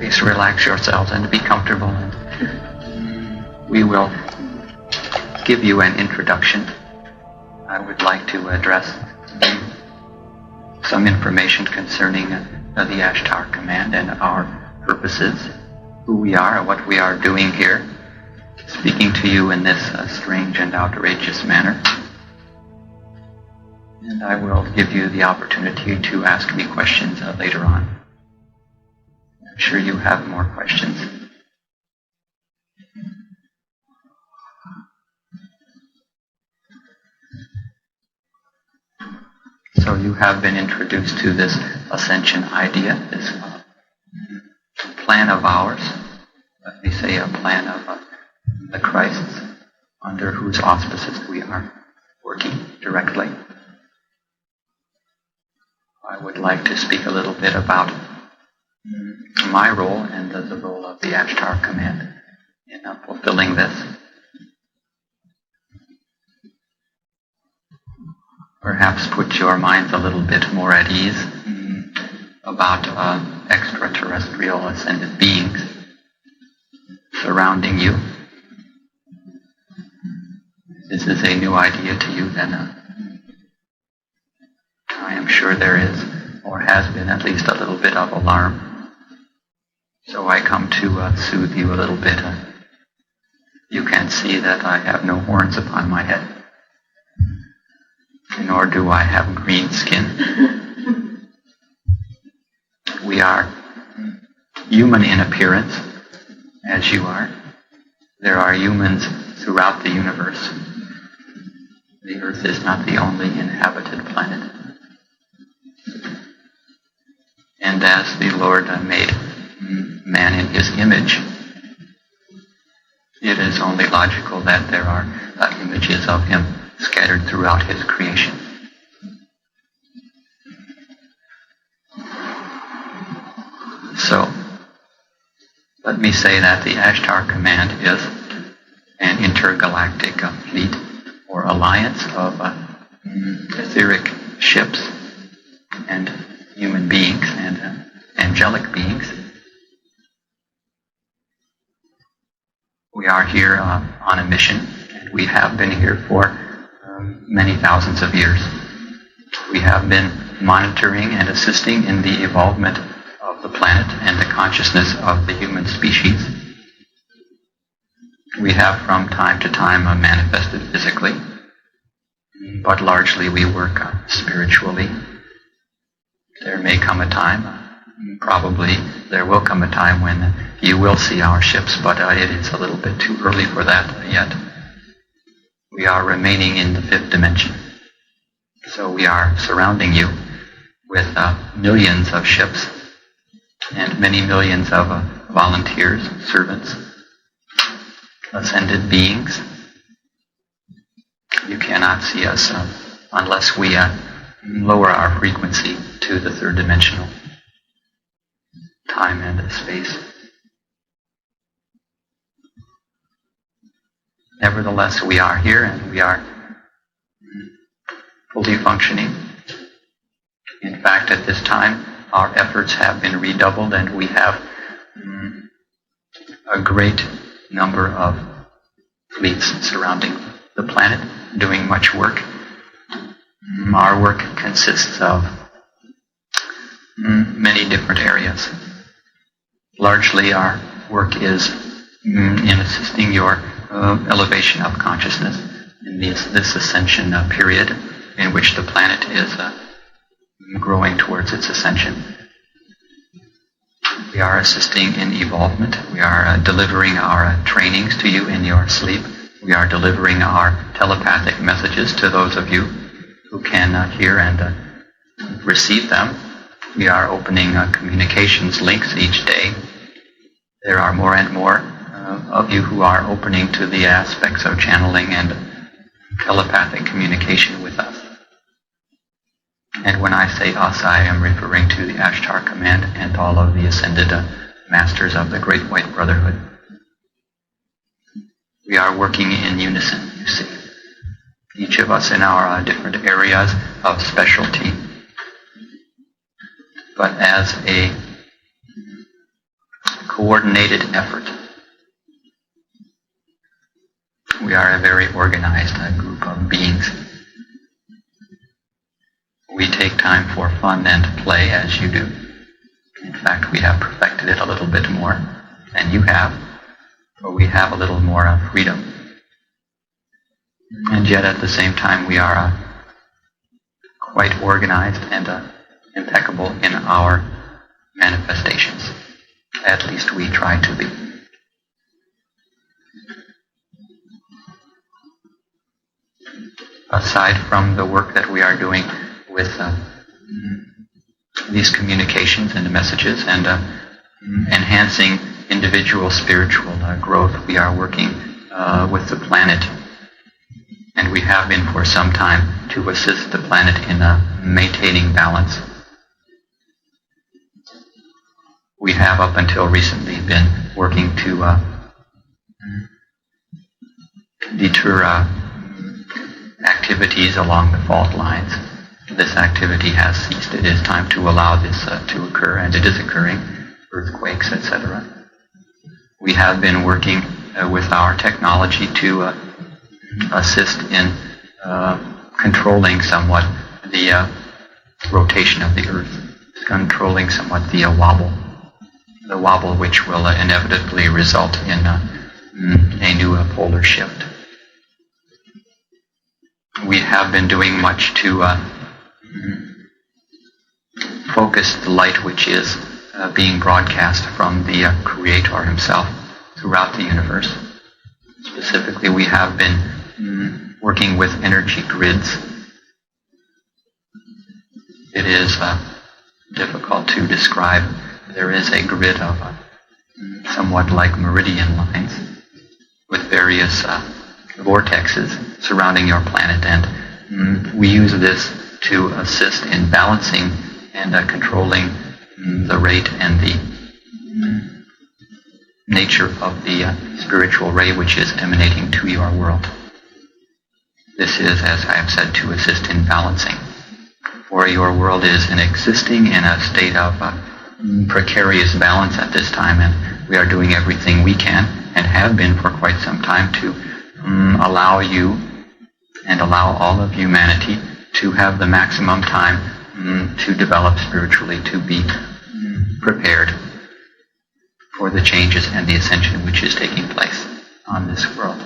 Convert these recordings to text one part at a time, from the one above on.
Please relax yourselves and be comfortable. And we will give you an introduction. I would like to address some information concerning the Ashtar Command and our purposes, who we are, and what we are doing here, speaking to you in this strange and outrageous manner. And I will give you the opportunity to ask me questions later on. I'm sure you have more questions. So you have been introduced to this Ascension idea, this plan of ours. Let me say a plan of the Christs, under whose auspices we are working directly. I would like to speak a little bit about my role and the role of the Ashtar Command in fulfilling this. Perhaps put your minds a little bit more at ease about extraterrestrial ascended beings surrounding you. If this is a new idea to you, then I am sure there is, or has been, at least a little bit of alarm. So I come to soothe you a little bit. You can see that I have no horns upon my head, nor do I have green skin. We are human in appearance, as you are. There are humans throughout the universe. The Earth is not the only inhabited planet. And as the Lord made man in his image, it is only logical that there are images of him scattered throughout his creation. So, let me say that the Ashtar Command is an intergalactic fleet or alliance of etheric ships and human beings and angelic beings. We are here on a mission, and we have been here for many thousands of years. We have been monitoring and assisting in the evolvement of the planet and the consciousness of the human species. We have from time to time manifested physically, but largely we work spiritually. There may come a time, probably there will come a time when you will see our ships, but it is a little bit too early for that yet. We are remaining in the fifth dimension. So we are surrounding you with millions of ships and many millions of volunteers, servants, ascended beings. You cannot see us unless we lower our frequency to the third dimensional time and space. Nevertheless, we are here and we are fully functioning. In fact, at this time, our efforts have been redoubled and we have a great number of fleets surrounding the planet doing much work. Our work consists of many different areas. Largely our work is in assisting your elevation of consciousness in this ascension period in which the planet is growing towards its ascension. We are assisting in evolvement. We are delivering our trainings to you in your sleep. We are delivering our telepathic messages to those of you who can hear and receive them. We are opening communications links each day. There are more and more of you who are opening to the aspects of channeling and telepathic communication with us. And when I say us, I am referring to the Ashtar Command and all of the ascended masters of the Great White Brotherhood. We are working in unison, you see. Each of us in our different areas of specialty. But as a coordinated effort. We are a very organized group of beings. We take time for fun and play as you do. In fact, we have perfected it a little bit more than you have, but we have a little more freedom. And yet at the same time we are quite organized and impeccable in our manifestations. At least we try to be. Aside from the work that we are doing with these communications and messages and enhancing individual spiritual growth, we are working with the planet, and we have been for some time, to assist the planet in maintaining balance. We have up until recently been working to deter activities along the fault lines. This activity has ceased. It is time to allow this to occur, and it is occurring, earthquakes, etc. We have been working with our technology to assist in controlling somewhat the rotation of the earth, controlling somewhat the wobble which will inevitably result in a new polar shift. We have been doing much to focus the light which is being broadcast from the Creator himself throughout the universe. Specifically, we have been working with energy grids. It is difficult to describe. There is a grid of somewhat like meridian lines with various vortexes surrounding your planet, and we use this to assist in balancing and controlling the rate and the nature of the spiritual ray which is emanating to your world. This is, as I have said, to assist in balancing. For your world is existing in a state of precarious balance at this time, and we are doing everything we can, and have been for quite some time, to allow you and allow all of humanity to have the maximum time to develop spiritually, to be prepared for the changes and the ascension which is taking place on this world.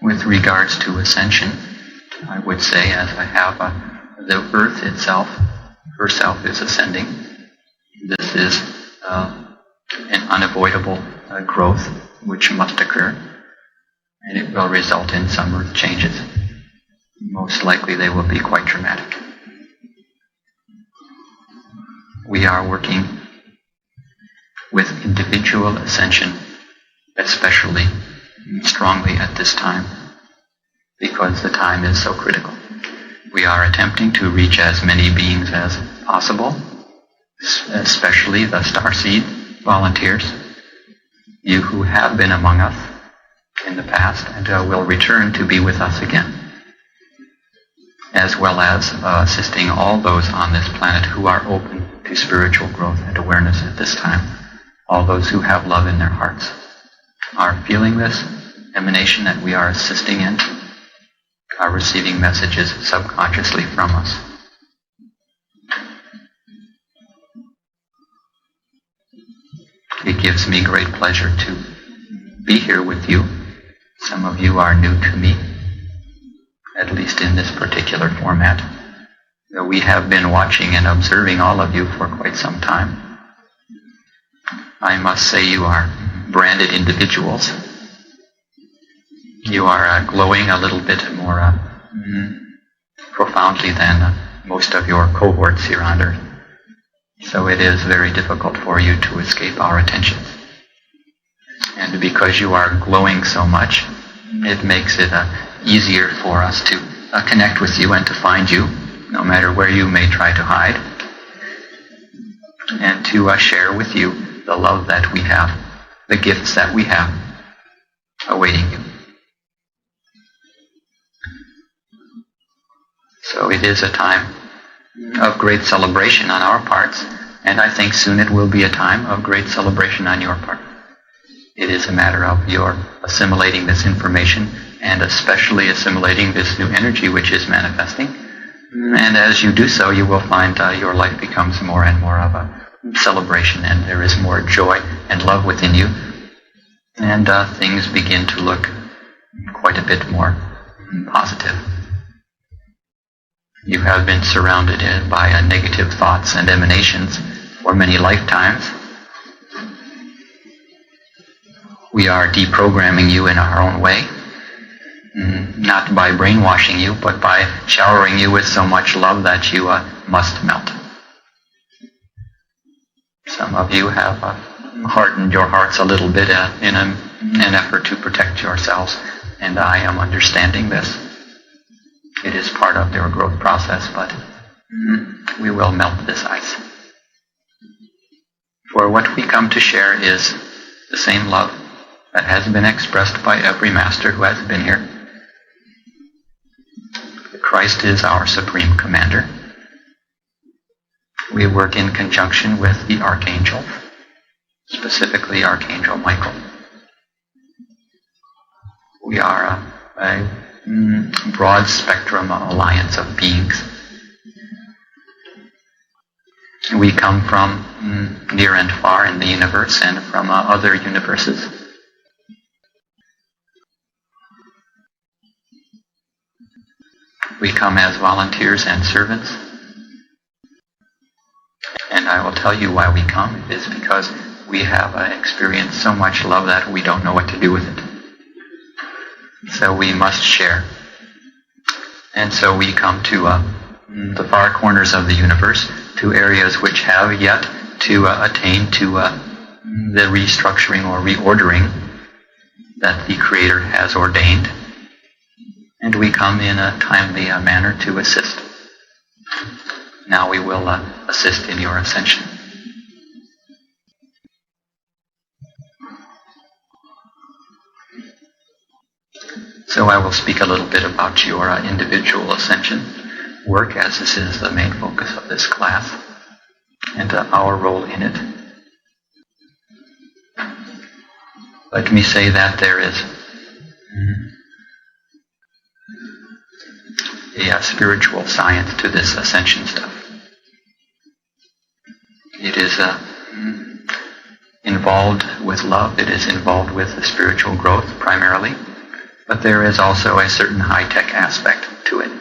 With regards to ascension, I would say, as I have, the Earth itself, herself is ascending. This is an unavoidable growth which must occur, and it will result in some Earth changes. Most likely they will be quite dramatic. We are working with individual ascension, especially strongly at this time, because the time is so critical. We are attempting to reach as many beings as possible, especially the starseed volunteers, you who have been among us in the past and will return to be with us again, as well as assisting all those on this planet who are open to spiritual growth and awareness at this time. All those who have love in their hearts are feeling this emanation that we are assisting in, are receiving messages subconsciously from us. It gives me great pleasure to be here with you. Some of you are new to me, at least in this particular format. We have been watching and observing all of you for quite some time. I must say you are branded individuals. You are glowing a little bit more profoundly than most of your cohorts here on Earth. So it is very difficult for you to escape our attention. And because you are glowing so much, it makes it easier for us to connect with you and to find you, no matter where you may try to hide, and to share with you the love that we have, the gifts that we have awaiting you. So it is a time of great celebration on our parts, and I think soon it will be a time of great celebration on your part. It is a matter of your assimilating this information, and especially assimilating this new energy which is manifesting. And as you do so, you will find your life becomes more and more of a celebration, and there is more joy and love within you, and things begin to look quite a bit more positive. You have been surrounded by negative thoughts and emanations for many lifetimes. We are deprogramming you in our own way, not by brainwashing you, but by showering you with so much love that you must melt. Some of you have hardened your hearts a little bit in an effort to protect yourselves, and I am understanding this. It is part of their growth process, but we will melt this ice. For what we come to share is the same love that has been expressed by every master who has been here. Christ is our supreme commander. We work in conjunction with the archangels, specifically Archangel Michael. We are a broad spectrum alliance of beings. We come from near and far in the universe and from other universes. We come as volunteers and servants. And I will tell you why we come. It is because we have experienced so much love that we don't know what to do with it. So we must share. And so we come to the far corners of the universe, to areas which have yet to attain to the restructuring or reordering that the Creator has ordained. And we come in a timely manner to assist. Now we will assist in your ascension. So I will speak a little bit about your individual ascension work, as this is the main focus of this class, and our role in it. Let me say that there is a spiritual science to this ascension stuff. It is involved with love. It is involved with the spiritual growth primarily. But there is also a certain high-tech aspect to it.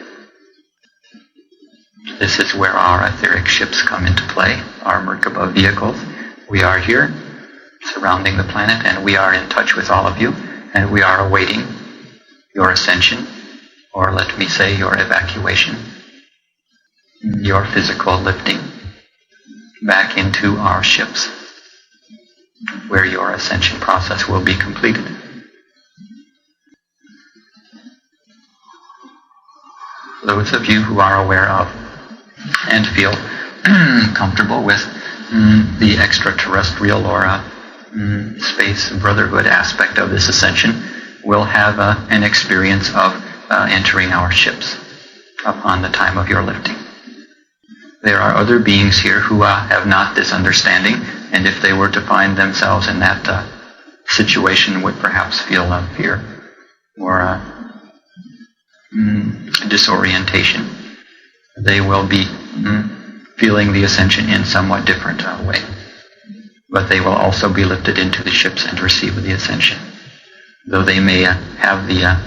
This is where our etheric ships come into play, our Merkaba vehicles. We are here, surrounding the planet, and we are in touch with all of you, and we are awaiting your ascension, or let me say your evacuation, your physical lifting back into our ships, where your ascension process will be completed. Those of you who are aware of and feel comfortable with the extraterrestrial or space brotherhood aspect of this ascension will have an experience of entering our ships upon the time of your lifting. There are other beings here who have not this understanding, and if they were to find themselves in that situation, would perhaps feel fear or disorientation. They will be feeling the ascension in somewhat different way. But they will also be lifted into the ships and receive the ascension, though they may have the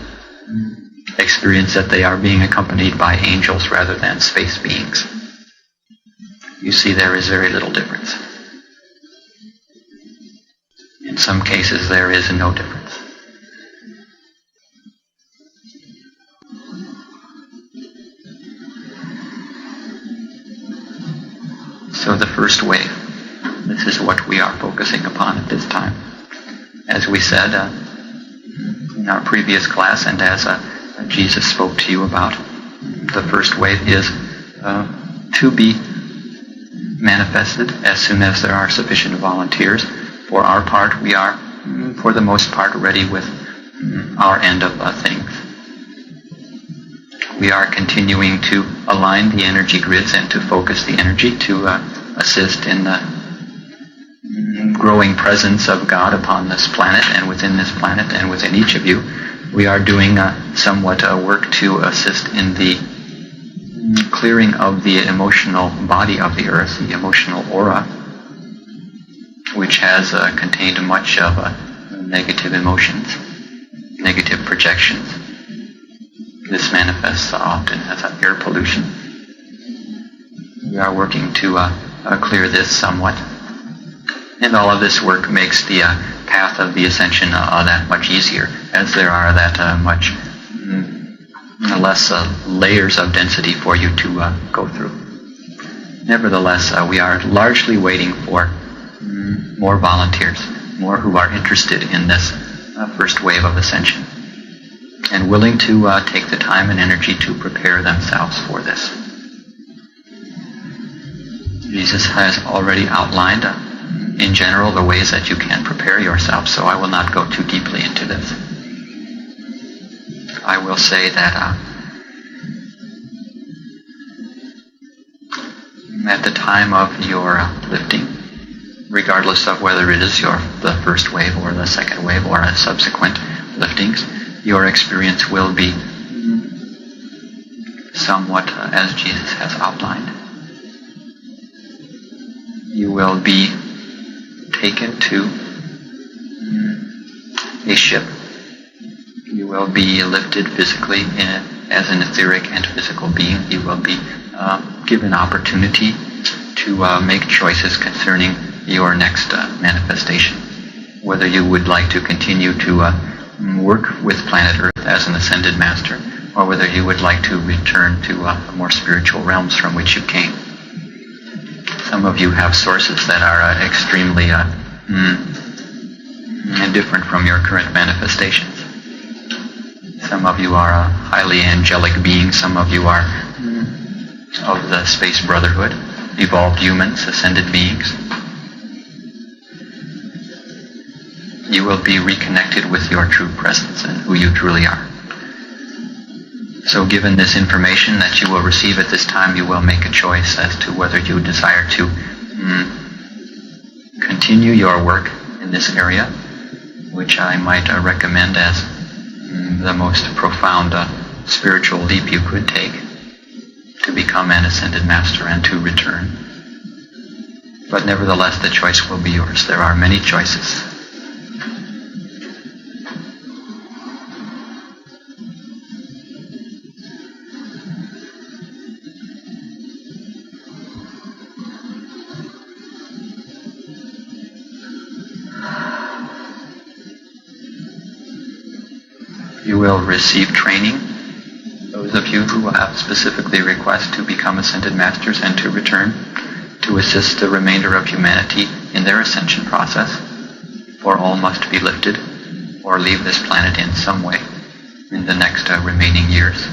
experience that they are being accompanied by angels rather than space beings. You see, there is very little difference. In some cases, there is no difference. So the first wave, this is what we are focusing upon at this time. As we said in our previous class, and as Jesus spoke to you about. The first wave is to be manifested as soon as there are sufficient volunteers. For our part, we are, for the most part, ready with our end of things. We are continuing to align the energy grids and to focus the energy to assist in the growing presence of God upon this planet and within this planet and within each of you. We are doing somewhat work to assist in the clearing of the emotional body of the earth, the emotional aura, which has contained much of negative emotions, negative projections. This manifests often as air pollution. We are working to clear this somewhat. And all of this work makes the path of the ascension that much easier, as there are that much less layers of density for you to go through. Nevertheless, we are largely waiting for more volunteers, more who are interested in this first wave of ascension, and willing to take the time and energy to prepare themselves for this. Jesus has already outlined in general the ways that you can prepare yourself, so I will not go too deeply into this. I will say that at the time of your lifting, regardless of whether it is the first wave or the second wave or a subsequent liftings, your experience will be somewhat as Jesus has outlined. You will be taken to a ship. You will be lifted physically as an etheric and physical being. You will be given opportunity to make choices concerning your next manifestation. Whether you would like to continue to work with planet Earth as an ascended master, or whether you would like to return to more spiritual realms from which you came. Some of you have sources that are extremely different from your current manifestations. Some of you are highly angelic beings. Some of you are of the space brotherhood, evolved humans, ascended beings. You will be reconnected with your true presence and who you truly are. So given this information that you will receive at this time, you will make a choice as to whether you desire to continue your work in this area, which I might recommend as the most profound spiritual leap you could take to become an ascended master and to return. But nevertheless, the choice will be yours. There are many choices. You will receive training. Those of you who have specifically request to become ascended masters and to return to assist the remainder of humanity in their ascension process, for all must be lifted or leave this planet in some way in the next remaining years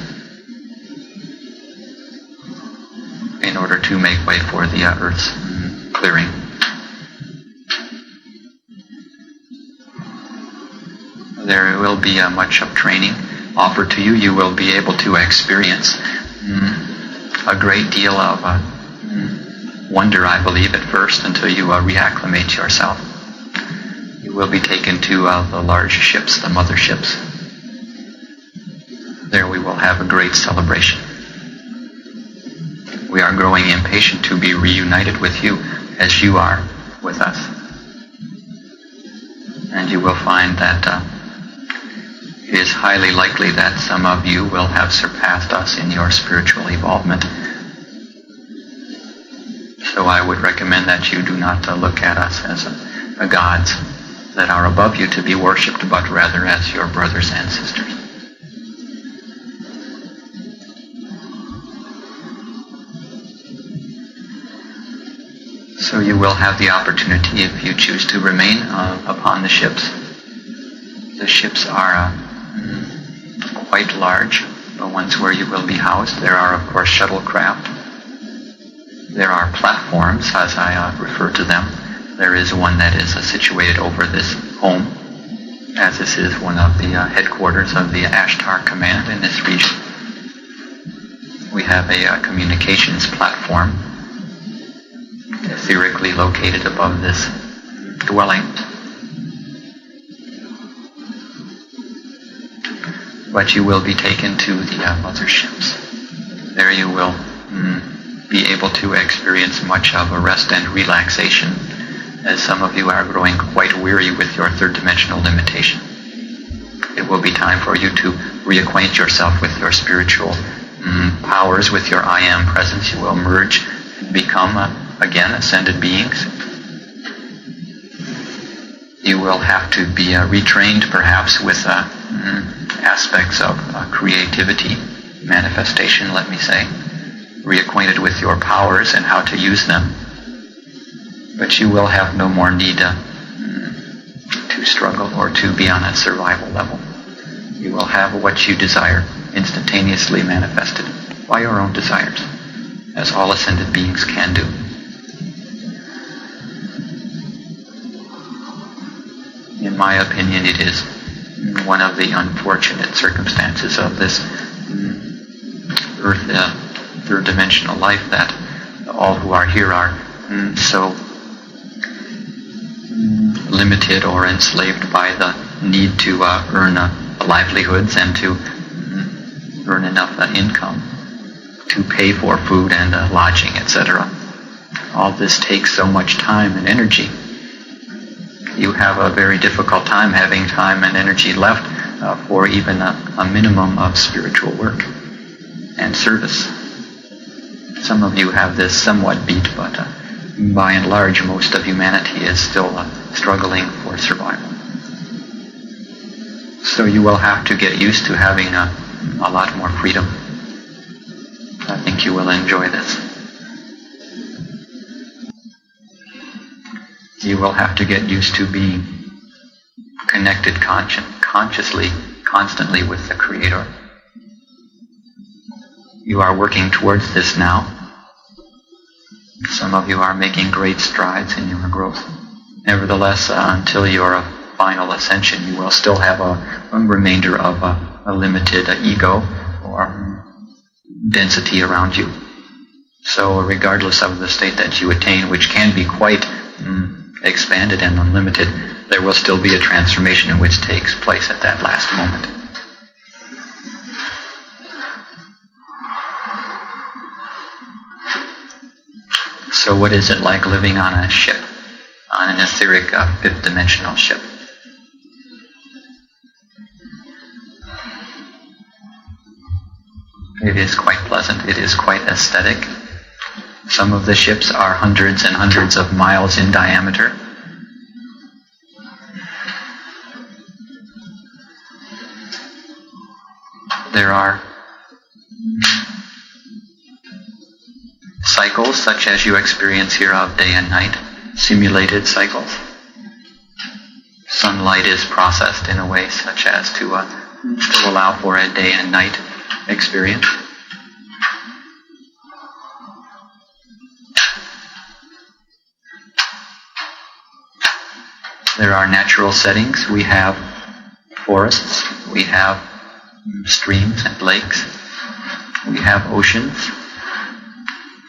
in order to make way for the Earth's clearing. There will be much of training offered to you. You will be able to experience a great deal of wonder, I believe, at first until you reacclimate yourself. You will be taken to the large ships, the motherships. There we will have a great celebration. We are growing impatient to be reunited with you as you are with us. And you will find that it is highly likely that some of you will have surpassed us in your spiritual evolvement. So I would recommend that you do not look at us as gods that are above you to be worshipped, but rather as your brothers and sisters. So you will have the opportunity, if you choose to remain upon the ships. The ships are quite large, the ones where you will be housed. There are, of course, shuttlecraft. There are platforms, as I refer to them. There is one that is situated over this home, as this is one of the headquarters of the Ashtar Command in this region. We have a communications platform etherically located above this dwelling. But you will be taken to the motherships. There you will be able to experience much of a rest and relaxation, as some of you are growing quite weary with your third-dimensional limitation. It will be time for you to reacquaint yourself with your spiritual powers, with your I Am presence. You will merge and become, again, ascended beings. You will have to be retrained, perhaps, with aspects of creativity, manifestation, let me say, reacquainted with your powers and how to use them. But you will have no more need to struggle or to be on a survival level. You will have what you desire instantaneously manifested by your own desires, as all ascended beings can do. In my opinion, it is one of the unfortunate circumstances of this Earth, third-dimensional life, that all who are here are so limited or enslaved by the need to earn livelihoods and to earn enough income to pay for food and lodging, etc. All this takes so much time and energy. You have a very difficult time having time and energy left for even a minimum of spiritual work and service. Some of you have this somewhat beat, but by and large, most of humanity is still struggling for survival. So you will have to get used to having a lot more freedom. I think you will enjoy this. You will have to get used to being connected consciously, constantly with the Creator. You are working towards this now. Some of you are making great strides in your growth. Nevertheless, until your final ascension, you will still have a remainder of a limited ego or density around you. So regardless of the state that you attain, which can be quite expanded and unlimited, there will still be a transformation in which takes place at that last moment. So what is it like living on a ship, on an etheric fifth-dimensional ship? It is quite pleasant. It is quite aesthetic. Some of the ships are hundreds and hundreds of miles in diameter. There are cycles such as you experience here of day and night, simulated cycles. Sunlight is processed in a way such as to allow for a day and night experience. There are natural settings. We have forests, we have streams and lakes, we have oceans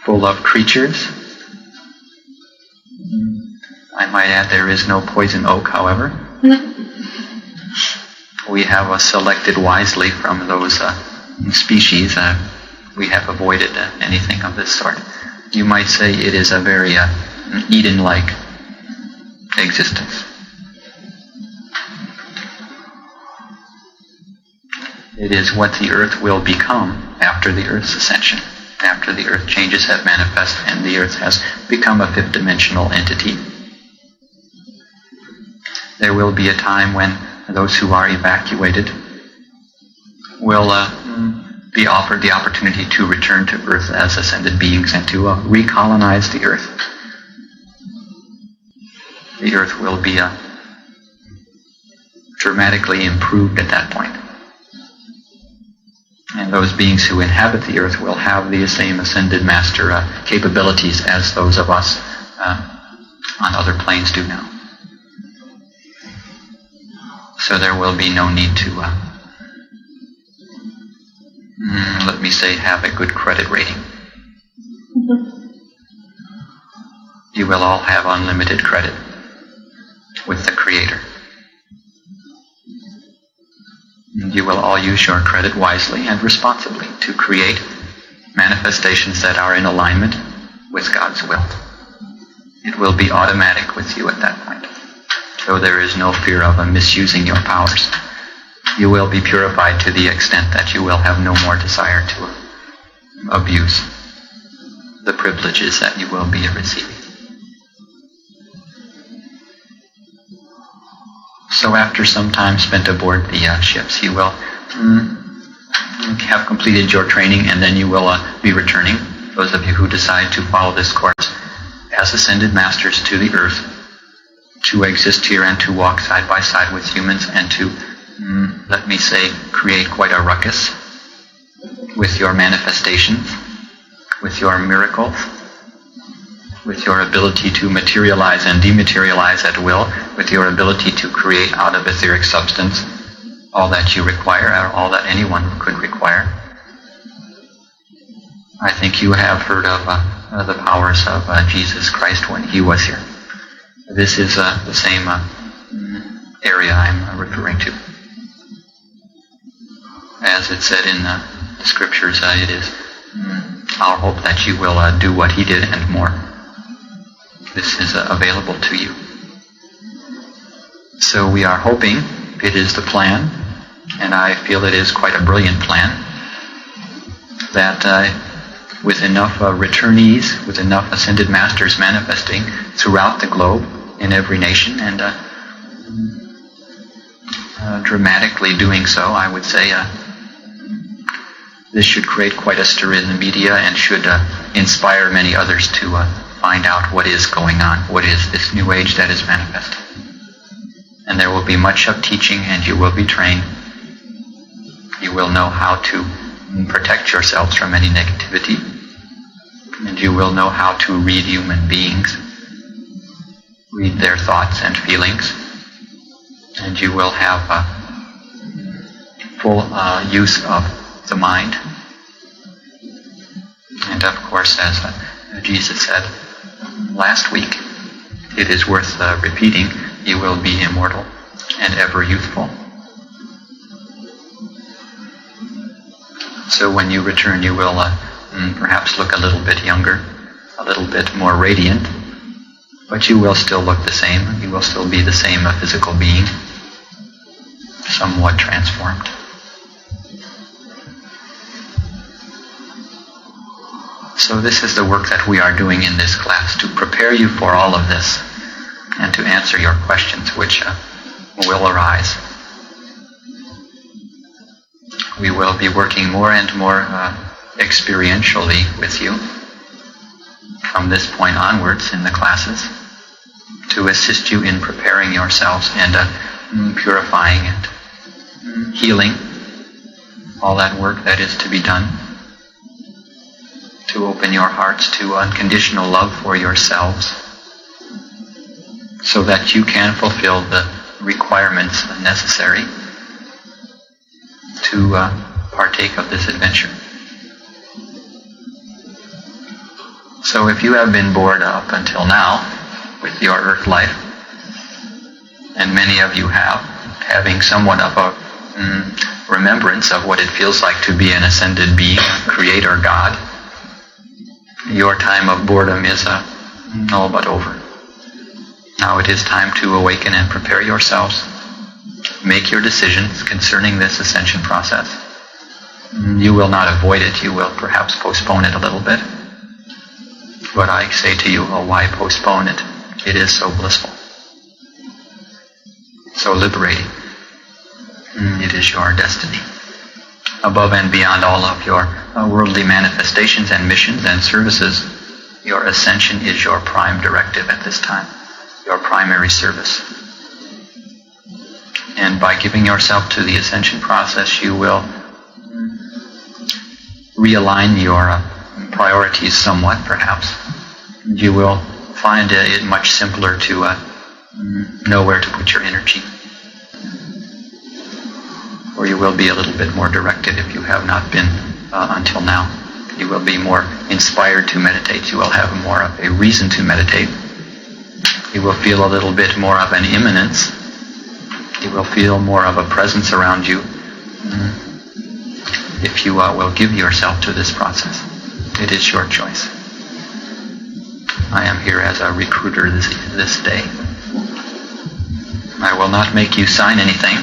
full of creatures. I might add there is no poison oak, however. We have selected wisely from those species. We have avoided anything of this sort. You might say it is a very Eden-like existence. It is what the earth will become after the earth's ascension, after the earth changes have manifested and the earth has become a fifth-dimensional entity. There will be a time when those who are evacuated will be offered the opportunity to return to earth as ascended beings and to recolonize the earth. The earth will be dramatically improved at that point. And those beings who inhabit the earth will have the same ascended master capabilities as those of us on other planes do now. So there will be no need to, let me say, have a good credit rating. You will all have unlimited credit with the Creator. And you will all use your credit wisely and responsibly to create manifestations that are in alignment with God's will. It will be automatic with you at that point. So there is no fear of misusing your powers. You will be purified to the extent that you will have no more desire to abuse the privileges that you will be receiving. So after some time spent aboard the ships, you will have completed your training, and then you will be returning, those of you who decide to follow this course, as ascended masters to the earth, to exist here and to walk side by side with humans and to, let me say, create quite a ruckus with your manifestations, with your miracles, with your ability to materialize and dematerialize at will, with your ability to create out of etheric substance all that you require, or all that anyone could require. I think you have heard of the powers of Jesus Christ when he was here. This is the same area I'm referring to. As it said in the scriptures, it is our hope that you will do what he did and more. This is available to you. So we are hoping, it is the plan, and I feel it is quite a brilliant plan, that with enough returnees, with enough ascended masters manifesting throughout the globe, in every nation, and dramatically doing so, I would say, this should create quite a stir in the media and should inspire many others to find out what is going on, what is this new age that is manifesting. And there will be much of teaching, and you will be trained. You will know how to protect yourselves from any negativity, and you will know how to read human beings, read their thoughts and feelings, and you will have full use of the mind. And of course, as Jesus said last week, it is worth repeating, you will be immortal and ever youthful. So when you return, you will perhaps look a little bit younger, a little bit more radiant, but you will still look the same. You will still be the same physical being, somewhat transformed. So this is the work that we are doing in this class, to prepare you for all of this and to answer your questions which will arise. We will be working more and more experientially with you from this point onwards in the classes to assist you in preparing yourselves and purifying and healing all that work that is to be done, to open your hearts to unconditional love for yourselves so that you can fulfill the requirements necessary to partake of this adventure. So if you have been bored up until now with your earth life, and many of you have, having somewhat of a remembrance of what it feels like to be an ascended being, a creator God, your time of boredom is all but over. Now it is time to awaken and prepare yourselves. Make your decisions concerning this ascension process. You will not avoid it. You will perhaps postpone it a little bit. But I say to you, oh, why postpone it? It is so blissful, so liberating. It is your destiny. Above and beyond all of your worldly manifestations and missions and services, your ascension is your prime directive at this time, your primary service. And by giving yourself to the ascension process, you will realign your priorities somewhat, perhaps. You will find it much simpler to know where to put your energy. Or you will be a little bit more directed if you have not been until now. You will be more inspired to meditate. You will have more of a reason to meditate. You will feel a little bit more of an immanence. You will feel more of a presence around you if you will give yourself to this process. It is your choice. I am here as a recruiter this day. I will not make you sign anything,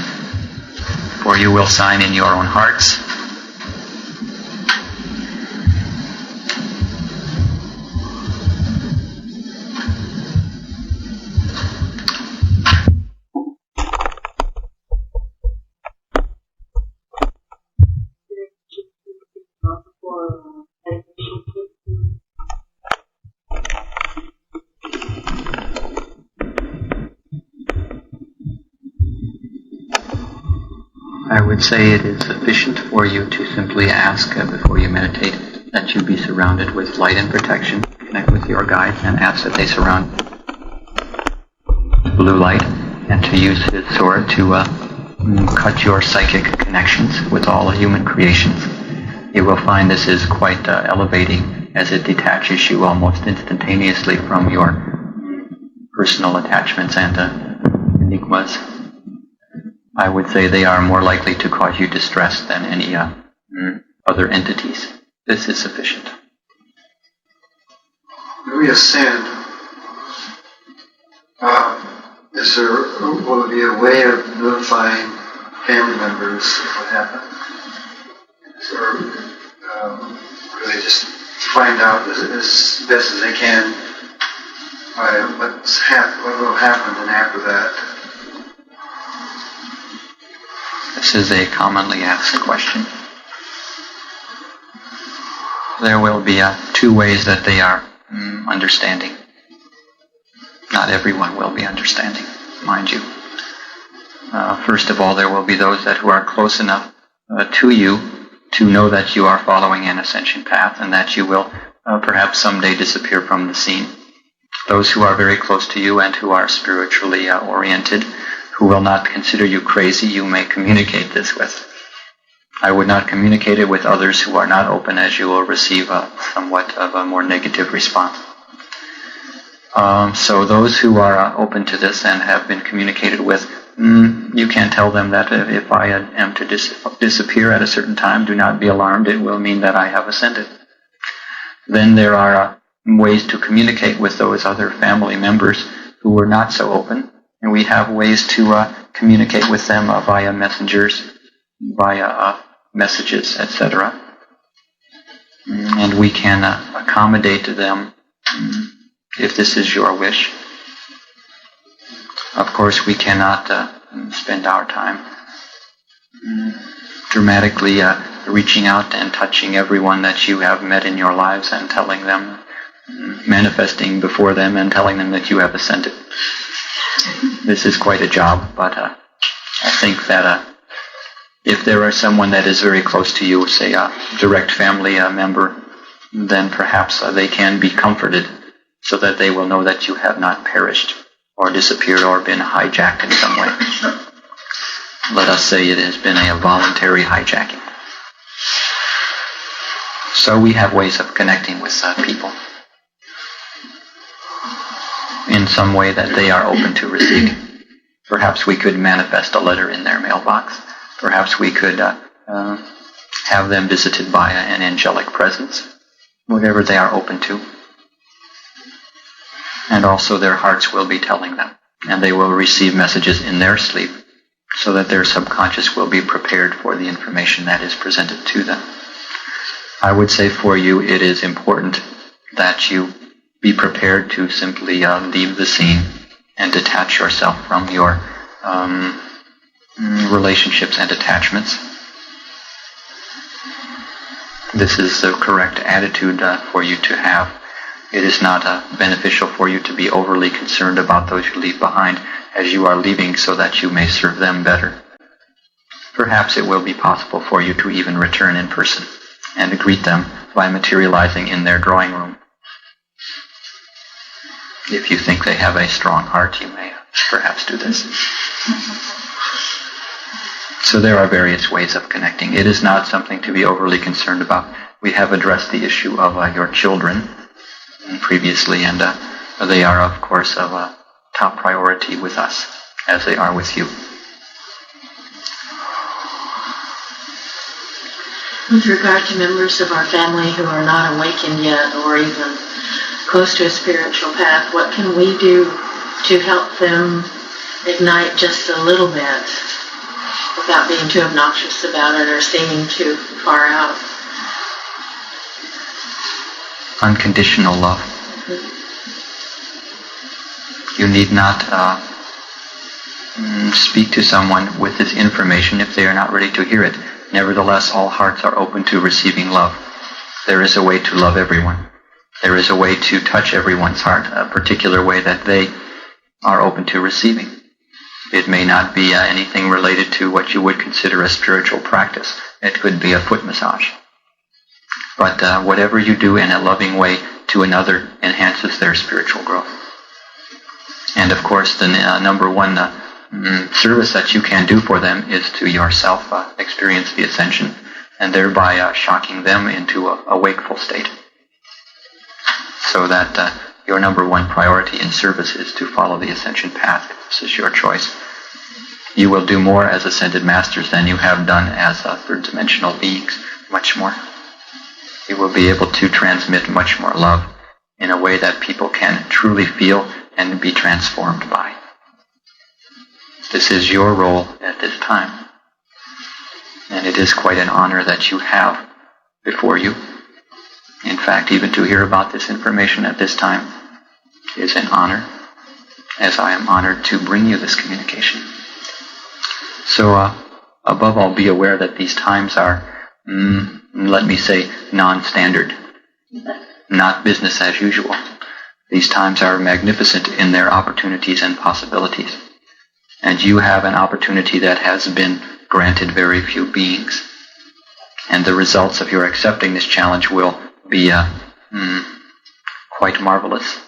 for you will sign in your own hearts. I would say it is sufficient for you to simply ask before you meditate that you be surrounded with light and protection. Connect with your guides and ask that they surround blue light, and to use his sword to cut your psychic connections with all human creations. You will find this is quite elevating, as it detaches you almost instantaneously from your personal attachments and enigmas. I would say they are more likely to cause you distress than any other entities. This is sufficient. When we ascend, will there be a way of notifying family members what happened? Or do they just find out as best as they can what will happen, and after that? This is a commonly asked question. There will be two ways that they are understanding. Not everyone will be understanding, mind you. First of all, there will be those who are close enough to you to know that you are following an ascension path and that you will perhaps someday disappear from the scene. Those who are very close to you and who are spiritually oriented, who will not consider you crazy, you may communicate this with. I would not communicate it with others who are not open, as you will receive somewhat of a more negative response. So those who are open to this and have been communicated with, you can tell them that if I am to disappear at a certain time, do not be alarmed, it will mean that I have ascended. Then there are ways to communicate with those other family members who were not so open, and we have ways to communicate with them via messengers, via messages, etc. And we can accommodate them if this is your wish. Of course, we cannot spend our time dramatically reaching out and touching everyone that you have met in your lives and telling them, manifesting before them and telling them that you have ascended. This is quite a job, but I think that if there is someone that is very close to you, say a direct family member, then perhaps they can be comforted so that they will know that you have not perished or disappeared or been hijacked in some way. Let us say it has been a voluntary hijacking. So we have ways of connecting with people in some way that they are open to receiving. Perhaps we could manifest a letter in their mailbox. Perhaps we could have them visited by an angelic presence, whatever they are open to. And also their hearts will be telling them, and they will receive messages in their sleep so that their subconscious will be prepared for the information that is presented to them. I would say for you it is important that you be prepared to simply leave the scene and detach yourself from your relationships and attachments. This is the correct attitude for you to have. It is not beneficial for you to be overly concerned about those you leave behind as you are leaving so that you may serve them better. Perhaps it will be possible for you to even return in person and greet them by materializing in their drawing room. If you think they have a strong heart, you may perhaps do this. So there are various ways of connecting. It is not something to be overly concerned about. We have addressed the issue of your children previously, and they are, of course, of top priority with us, as they are with you. With regard to members of our family who are not awakened yet or even close to a spiritual path, what can we do to help them ignite just a little bit without being too obnoxious about it or seeming too far out? Unconditional love. You need not speak to someone with this information if they are not ready to hear it. Nevertheless, all hearts are open to receiving love. There is a way to love everyone. There is a way to touch everyone's heart, a particular way that they are open to receiving. It may not be anything related to what you would consider a spiritual practice. It could be a foot massage. But whatever you do in a loving way to another enhances their spiritual growth. And of course, the number one service that you can do for them is to yourself experience the ascension, and thereby shocking them into a wakeful state. So that your number one priority in service is to follow the ascension path. This is your choice. You will do more as ascended masters than you have done as third dimensional beings, much more. You will be able to transmit much more love in a way that people can truly feel and be transformed by. This is your role at this time. And it is quite an honor that you have before you. In fact, even to hear about this information at this time is an honor, as I am honored to bring you this communication. So, above all, be aware that these times are, let me say, non-standard, not business as usual. These times are magnificent in their opportunities and possibilities. And you have an opportunity that has been granted very few beings. And the results of your accepting this challenge will be quite marvelous.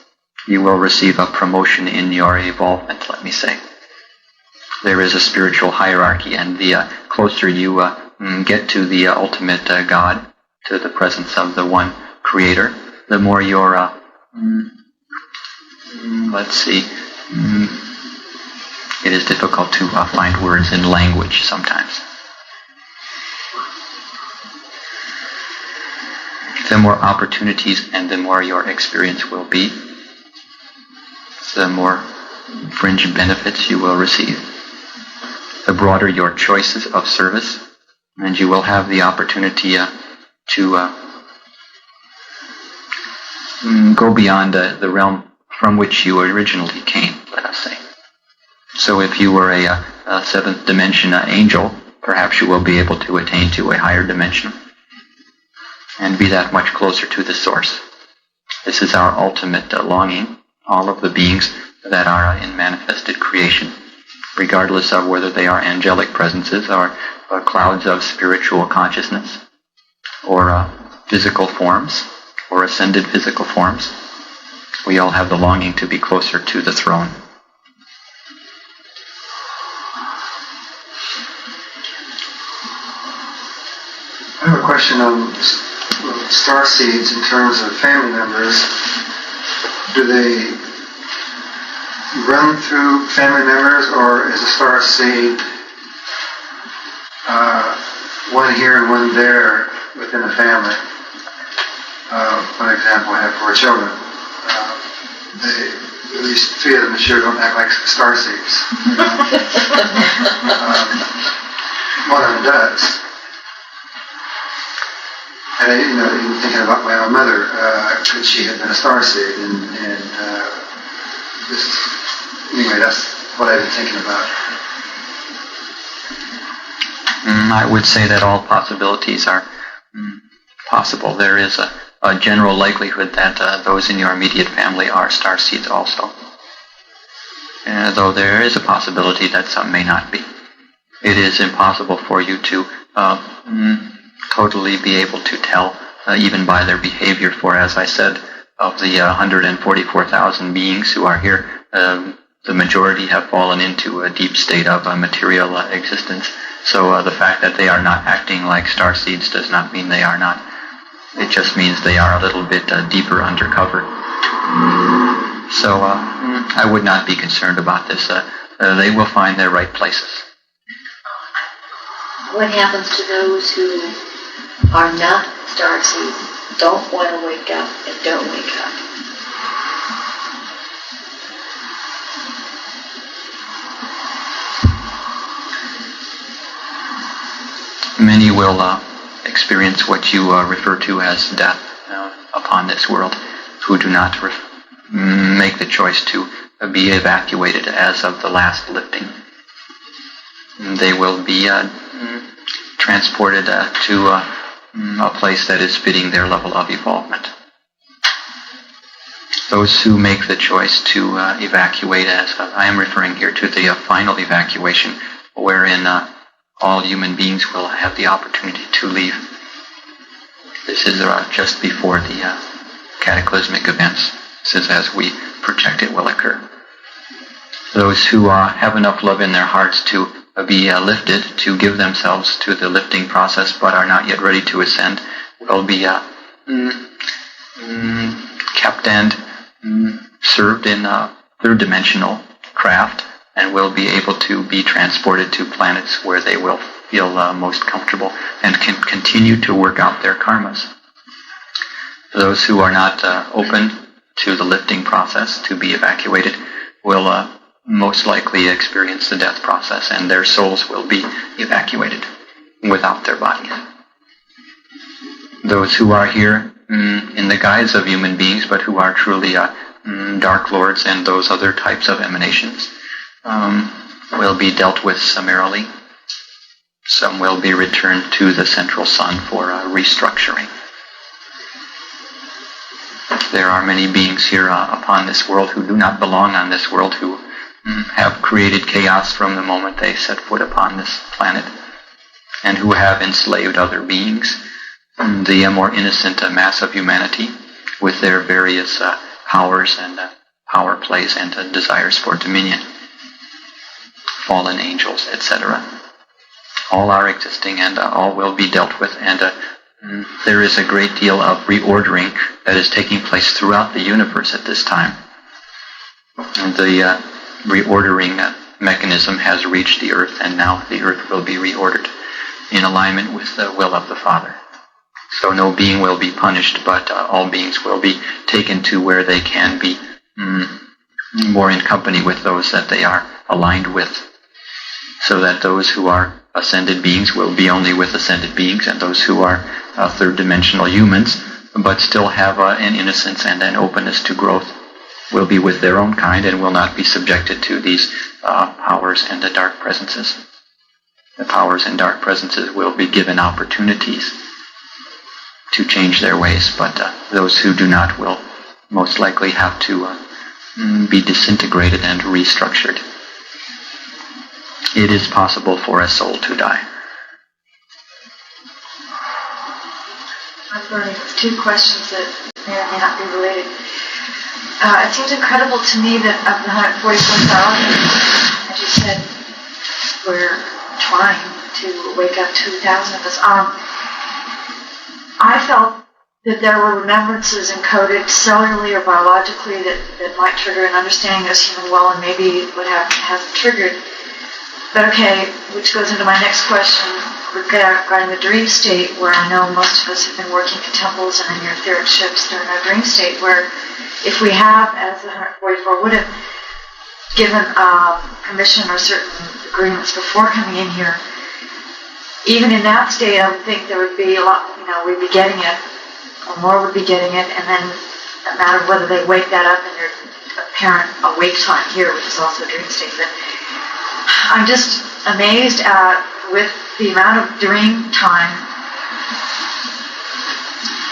You will receive a promotion in your evolvement, let me say. There is a spiritual hierarchy, and the closer you get to the ultimate God, to the presence of the one Creator, the more your, it is difficult to find words in language sometimes. The more opportunities and the more your experience will be, the more fringe benefits you will receive. The broader your choices of service, and you will have the opportunity to go beyond the realm from which you originally came, let us say. So if you were a seventh dimension angel, perhaps you will be able to attain to a higher dimension and be that much closer to the source. This is our ultimate longing, all of the beings that are in manifested creation, regardless of whether they are angelic presences or clouds of spiritual consciousness, or physical forms, or ascended physical forms. We all have the longing to be closer to the throne. I have a question on star seeds in terms of family members. Do they run through family members, or is a star seed one here and one there within a family? One example, I have 4 children. At least 3 of them sure don't act like star seeds. One of them does. And even thinking about my own mother, could she have been a star seed? And anyway, that's what I've been thinking about. I would say that all possibilities are possible. There is a general likelihood that those in your immediate family are star seeds also. Though there is a possibility that some may not be. It is impossible for you to totally be able to tell, even by their behavior, for as I said, of the 144,000 beings who are here, the majority have fallen into a deep state of material existence. So the fact that they are not acting like starseeds does not mean they are not. It just means they are a little bit deeper undercover. So I would not be concerned about this. They will find their right places. What happens to those who are not starseeds, don't want to wake up, and don't wake up? Many will experience what you refer to as death upon this world, who do not make the choice to be evacuated as of the last lifting. They will be transported to a place that is fitting their level of evolvement. Those who make the choice to evacuate, as I am referring here to the final evacuation, wherein all human beings will have the opportunity to leave. This is just before the cataclysmic events. This is as we project it will occur. Those who have enough love in their hearts to be lifted, to give themselves to the lifting process, but are not yet ready to ascend, will be kept and served in third-dimensional craft, and will be able to be transported to planets where they will feel most comfortable and can continue to work out their karmas. Those who are not open to the lifting process, to be evacuated, will most likely experience the death process, and their souls will be evacuated without their bodies. Those who are here in the guise of human beings, but who are truly Dark Lords and those other types of emanations, will be dealt with summarily. Some will be returned to the central sun for restructuring. There are many beings here upon this world who do not belong on this world, who have created chaos from the moment they set foot upon this planet, and who have enslaved other beings, the more innocent mass of humanity, with their various powers and power plays and desires for dominion. Fallen angels, etc. All are existing, and all will be dealt with, and there is a great deal of reordering that is taking place throughout the universe at this time. And the reordering mechanism has reached the earth, and now the earth will be reordered in alignment with the will of the Father. So no being will be punished, but all beings will be taken to where they can be more in company with those that they are aligned with, so that those who are ascended beings will be only with ascended beings, and those who are third-dimensional humans, but still have an innocence and an openness to growth, will be with their own kind and will not be subjected to these powers and the dark presences. The powers and dark presences will be given opportunities to change their ways, but those who do not will most likely have to be disintegrated and restructured. It is possible for a soul to die. I'm learning two questions that may or may not be related. It seems incredible to me that of the 144,000, as you said, we're trying to wake up 2,000 of us. I felt that there were remembrances encoded cellularly or biologically that might trigger an understanding of human will, and maybe what hasn't triggered. But okay, which goes into my next question regarding the dream state, where I know most of us have been working in temples and in your etheric ships during our dream state, where if we have, as the 144 would have, given permission or certain agreements before coming in here, even in that state, I would think there would be a lot, we'd be getting it, or more would be getting it, and then a matter of whether they wake that up in their apparent awake time here, which is also a dream state. But I'm just amazed at, with the amount of dream time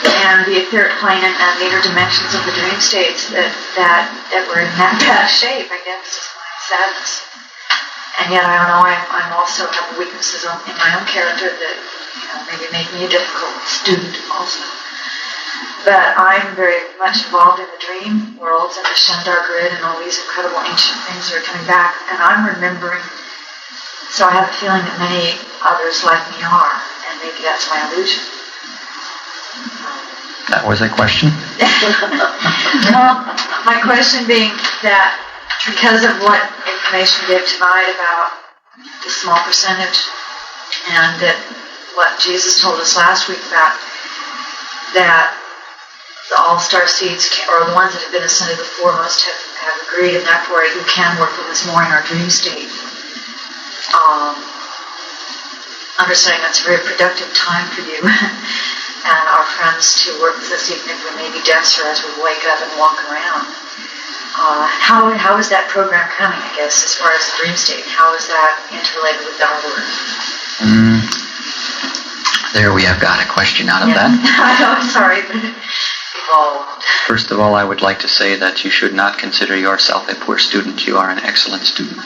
and the etheric plane and the inner dimensions of the dream states that we're in that bad shape. I guess is my sadness. And yet I don't know, I'm also have weaknesses in my own character that maybe make me a difficult student also. But I'm very much involved in the dream worlds and the Shandar grid and all these incredible ancient things that are coming back. And I'm remembering, so I have a feeling that many others like me are, and maybe that's my illusion. That was a question? Well, my question being that because of what information you gave tonight about the small percentage and that what Jesus told us last week about that the all-star seeds, or the ones that have been ascended before, must have agreed, and therefore you can work with us more in our dream state. Understanding that's a very productive time for you and our friends to work with us, even if we may be denser as we wake up and walk around. How is that program coming, I guess, as far as the dream state? How is that interrelated with our work? There we have got a question out of that. I know, I'm sorry, but evolved. First of all, I would like to say that you should not consider yourself a poor student. You are an excellent student.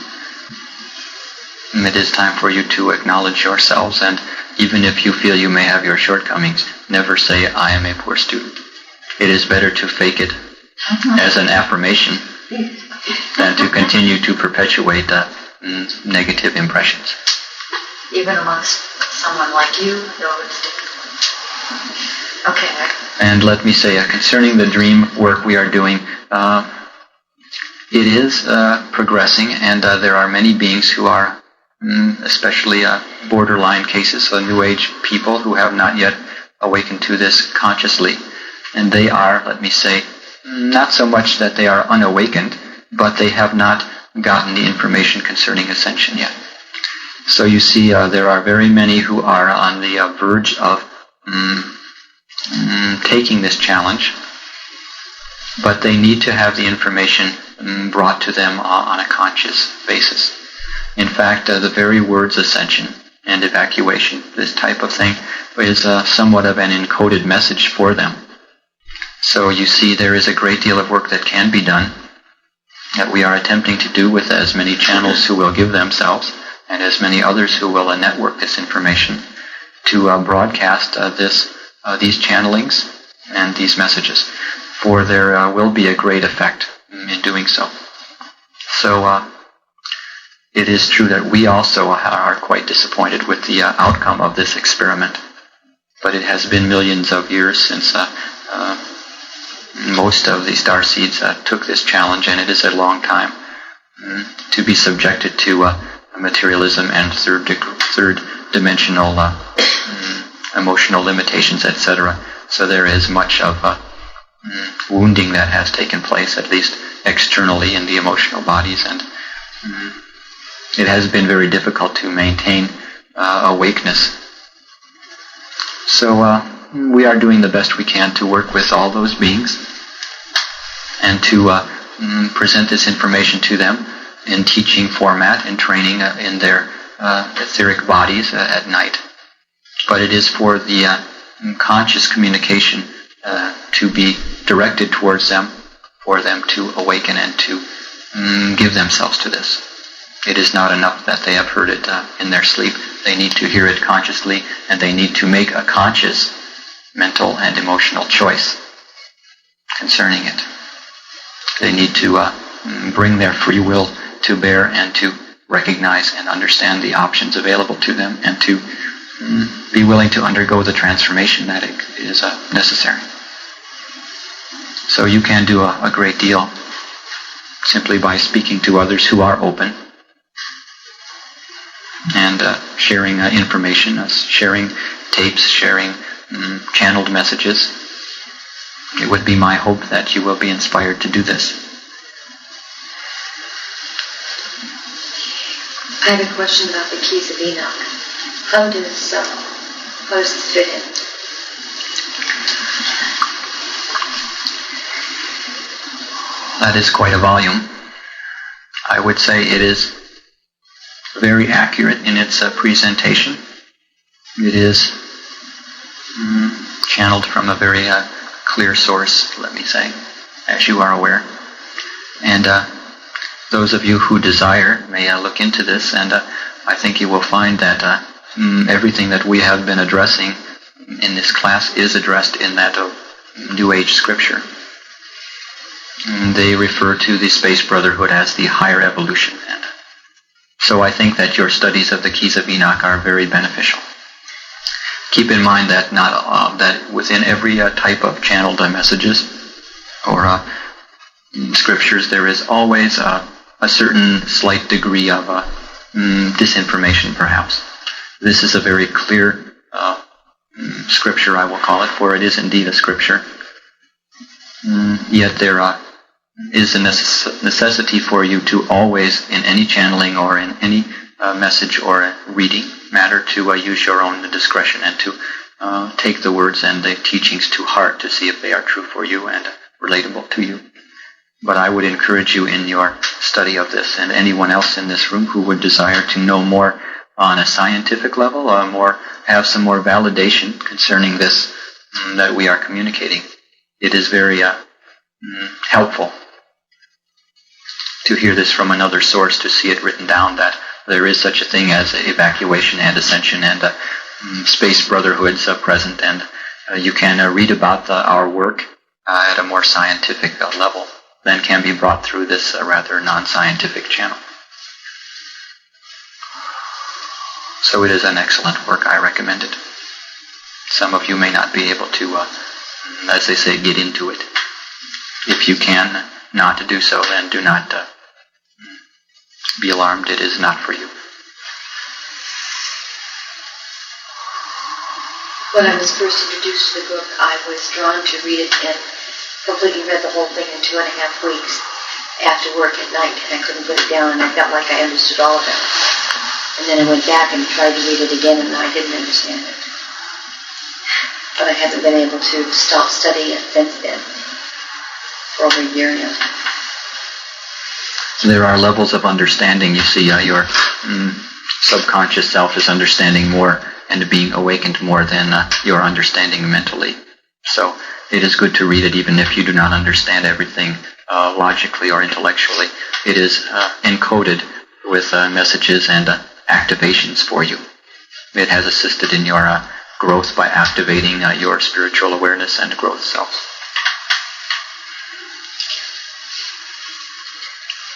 It is time for you to acknowledge yourselves, and even if you feel you may have your shortcomings, never say, I am a poor student. It is better to fake it as an affirmation than to continue to perpetuate negative impressions. Even amongst someone like you, though it's difficult. Okay. And let me say, concerning the dream work we are doing, it is progressing, and there are many beings who are, especially borderline cases, so New Age people who have not yet awakened to this consciously. And they are, let me say, not so much that they are unawakened, but they have not gotten the information concerning ascension yet. So you see, there are very many who are on the verge of taking this challenge, but they need to have the information brought to them on a conscious basis. In fact, the very words ascension and evacuation, this type of thing, is somewhat of an encoded message for them. So you see, there is a great deal of work that can be done, that we are attempting to do with as many channels who will give themselves, and as many others who will network this information, to broadcast these channelings and these messages. For there will be a great effect in doing so. So it is true that we also are quite disappointed with the outcome of this experiment. But it has been millions of years since most of the starseeds took this challenge, and it is a long time to be subjected to materialism and third-dimensional emotional limitations, etc. So there is much of wounding that has taken place, at least externally in the emotional bodies, and it has been very difficult to maintain awakeness. So we are doing the best we can to work with all those beings and to present this information to them in teaching format and training in their etheric bodies at night. But it is for the conscious communication to be directed towards them, for them to awaken and to give themselves to this. It is not enough that they have heard it in their sleep. They need to hear it consciously, and they need to make a conscious mental and emotional choice concerning it. They need to bring their free will to bear and to recognize and understand the options available to them, and to be willing to undergo the transformation that is necessary. So you can do a great deal simply by speaking to others who are open and sharing information, sharing tapes, sharing channeled messages. It would be my hope that you will be inspired to do this. I have a question about the keys of Enoch. How does this fit in? That is quite a volume. I would say it is very accurate in its presentation. It is channeled from a very clear source, let me say, as you are aware. And those of you who desire may look into this, and I think you will find that everything that we have been addressing in this class is addressed in that New Age scripture. They refer to the Space Brotherhood as the higher evolution. And so I think that your studies of the Keys of Enoch are very beneficial. Keep in mind that that within every type of channeled messages or scriptures, there is always a certain slight degree of disinformation, perhaps. This is a very clear scripture, I will call it, for it is indeed a scripture. Yet there is a necessity for you to always, in any channeling or in any message or reading matter, to use your own discretion and to take the words and the teachings to heart to see if they are true for you and relatable to you. But I would encourage you in your study of this, and anyone else in this room who would desire to know more on a scientific level, have some more validation concerning this that we are communicating. It is very helpful to hear this from another source, to see it written down that there is such a thing as evacuation and ascension and space brotherhoods present, and you can read about our work at a more scientific level than can be brought through this rather non-scientific channel. So it is an excellent work. I recommend it. Some of you may not be able to, as they say, get into it. If you can not do so, then do not be alarmed. It is not for you. When I was first introduced to the book, I was drawn to read it and completely read the whole thing in 2.5 weeks after work at night, and I couldn't put it down, and I felt like I understood all of it. And then I went back and tried to read it again, and I didn't understand it. But I haven't been able to stop studying it since then, for over a year now. There are levels of understanding. You see, your subconscious self is understanding more and being awakened more than your understanding mentally. So it is good to read it even if you do not understand everything logically or intellectually. It is encoded with messages and activations for you. It has assisted in your growth by activating your spiritual awareness and growth self.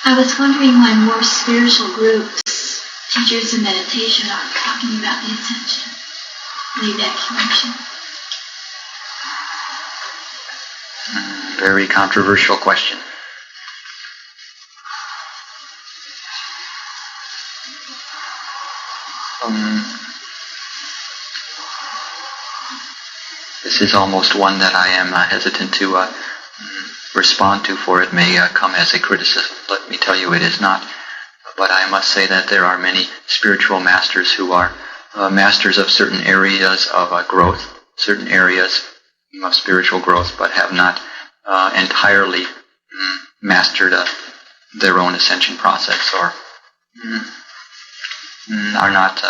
I was wondering why more spiritual groups, teachers of meditation, are talking about the ascension, the evacuation. Very controversial question. This is almost one that I am hesitant to respond to, for it may come as a criticism. Let me tell you, it is not. But I must say that there are many spiritual masters who are masters of certain areas of growth, certain areas of spiritual growth, but have not entirely mastered their own ascension process, or are not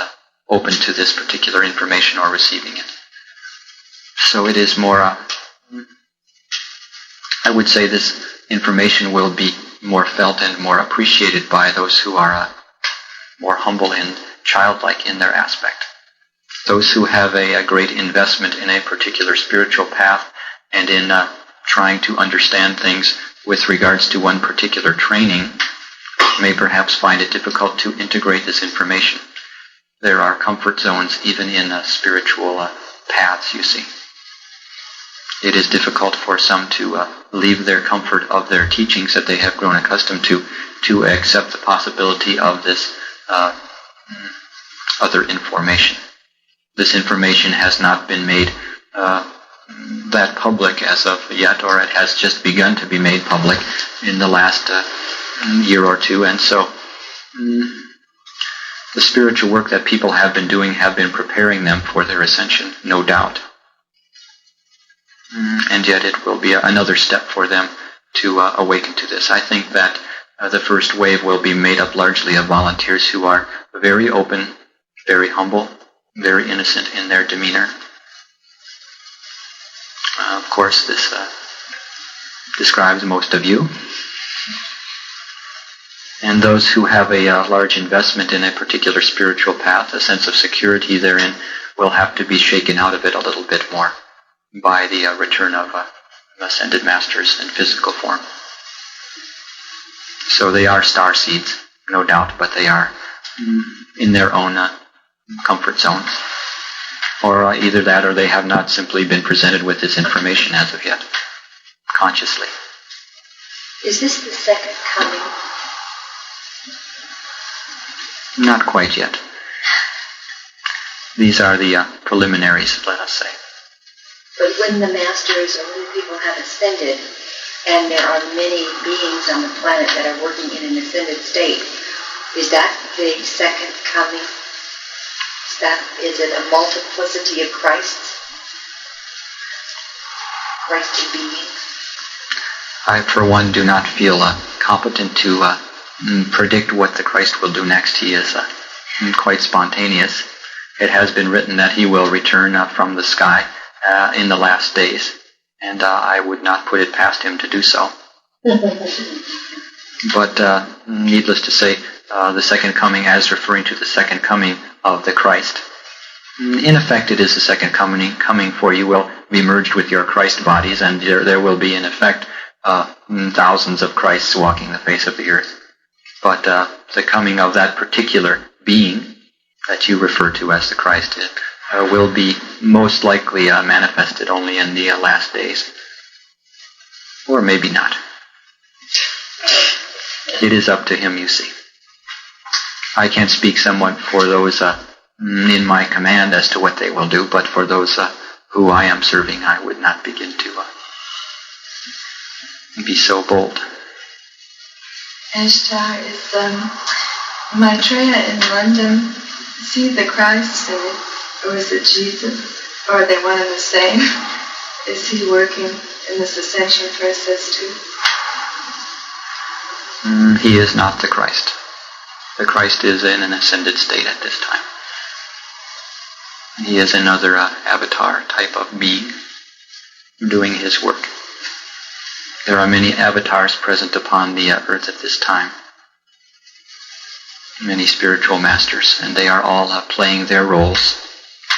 open to this particular information or receiving it. So it is more, I would say this information will be more felt and more appreciated by those who are more humble and childlike in their aspect. Those who have a great investment in a particular spiritual path and in trying to understand things with regards to one particular training may perhaps find it difficult to integrate this information. There are comfort zones even in spiritual paths, you see. It is difficult for some to leave their comfort of their teachings that they have grown accustomed to accept the possibility of this other information. This information has not been made that public as of yet, or it has just begun to be made public in the last year or two, and so the spiritual work that people have been doing have been preparing them for their ascension, no doubt. And yet it will be another step for them to awaken to this. I think that the first wave will be made up largely of volunteers who are very open, very humble, very innocent in their demeanor. Of course, this describes most of you. And those who have a large investment in a particular spiritual path, a sense of security therein, will have to be shaken out of it a little bit more by the return of ascended masters in physical form. So they are star seeds, no doubt, but they are in their own comfort zones. Or either that or they have not simply been presented with this information as of yet, consciously. Is this the second coming? Not quite yet. These are the preliminaries, let us say. But when the masters or when people have ascended, and there are many beings on the planet that are working in an ascended state, is that the second coming? Is it a multiplicity of Christs? Christed beings? I, for one, do not feel competent to predict what the Christ will do next. He is quite spontaneous. It has been written that he will return from the sky in the last days, and I would not put it past him to do so. But needless to say, the second coming as referring to the second coming of the Christ. In effect, it is the second coming, for you will be merged with your Christ bodies, and there will be, in effect, thousands of Christs walking the face of the earth. But the coming of that particular being that you refer to as the Christ will be most likely manifested only in the last days. Or maybe not. It is up to him, you see. I can't speak somewhat for those in my command as to what they will do, but for those who I am serving, I would not begin to be so bold. Ashtar, is Maitreya in London, is he the Christ, or is it Jesus? Or are they one and the same? Is he working in this ascension process too? He is not the Christ. The Christ is in an ascended state at this time. He is another avatar type of being doing his work. There are many avatars present upon the earth at this time. Many spiritual masters, and they are all playing their roles,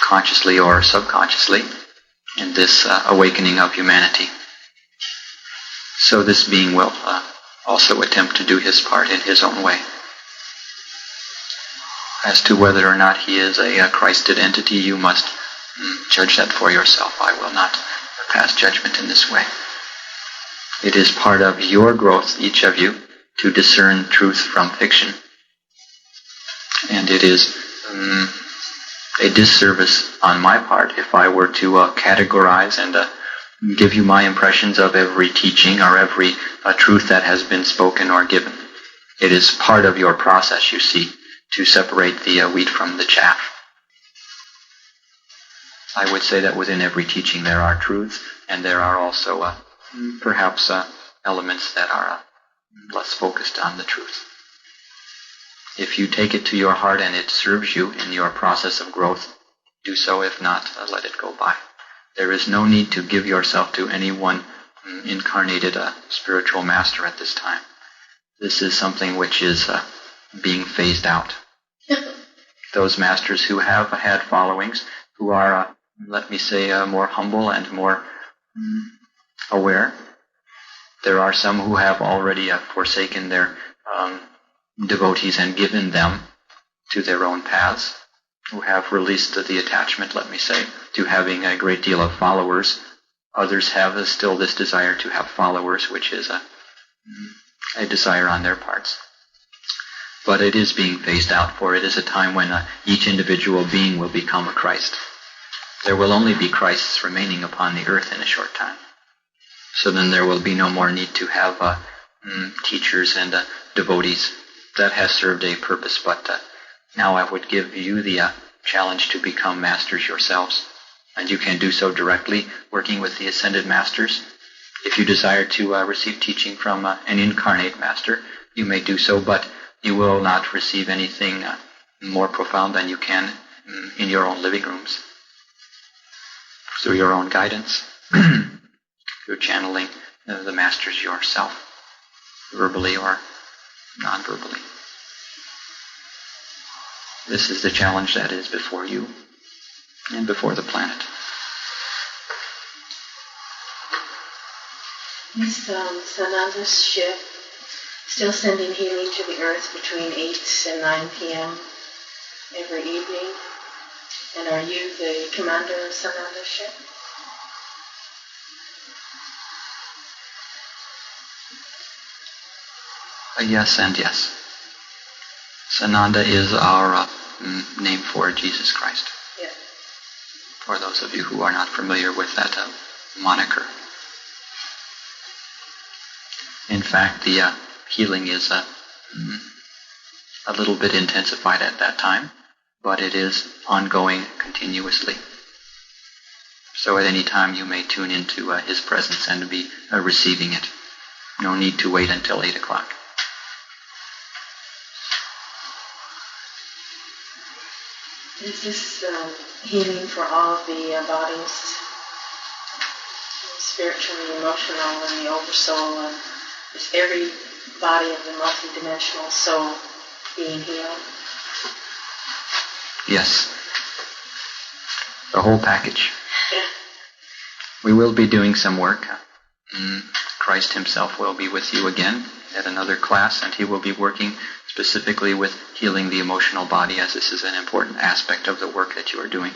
consciously or subconsciously, in this awakening of humanity. So this being will also attempt to do his part in his own way. As to whether or not he is a Christed entity, you must judge that for yourself. I will not pass judgment in this way. It is part of your growth, each of you, to discern truth from fiction. And it is a disservice on my part if I were to categorize and give you my impressions of every teaching or every truth that has been spoken or given. It is part of your process, you see, to separate the wheat from the chaff. I would say that within every teaching there are truths, and there are also perhaps elements that are less focused on the truth. If you take it to your heart and it serves you in your process of growth, do so. If not, let it go by. There is no need to give yourself to any one incarnated spiritual master at this time. This is something which is being phased out. Those masters who have had followings, who are, let me say, more humble and more aware. There are some who have already forsaken their devotees and given them to their own paths, who have released the attachment, let me say, to having a great deal of followers. Others have still this desire to have followers, which is a desire on their parts. But it is being phased out, for it is a time when each individual being will become a Christ. There will only be Christs remaining upon the earth in a short time. So then there will be no more need to have teachers and devotees. That has served a purpose, but now I would give you the challenge to become masters yourselves. And you can do so directly, working with the ascended masters. If you desire to receive teaching from an incarnate master, you may do so, but you will not receive anything more profound than you can in your own living rooms, through your own guidance, through channeling the masters yourself, verbally or non-verbally. This is the challenge that is before you and before the planet. Is Sananda's ship still sending healing to the earth between 8 and 9 p.m. every evening? And are you the commander of Sananda's ship? Yes and yes. Sananda is our name for Jesus Christ. Yeah. For those of you who are not familiar with that moniker. In fact, the healing is a little bit intensified at that time, but it is ongoing continuously. So at any time you may tune into his presence and be receiving it. No need to wait until 8 o'clock. Is this healing for all of the bodies, spiritual, the emotional, and the oversoul? Is every body of the multidimensional soul being healed? Yes. The whole package. We will be doing some work. Christ himself will be with you again at another class, and he will be working specifically with healing the emotional body, as this is an important aspect of the work that you are doing.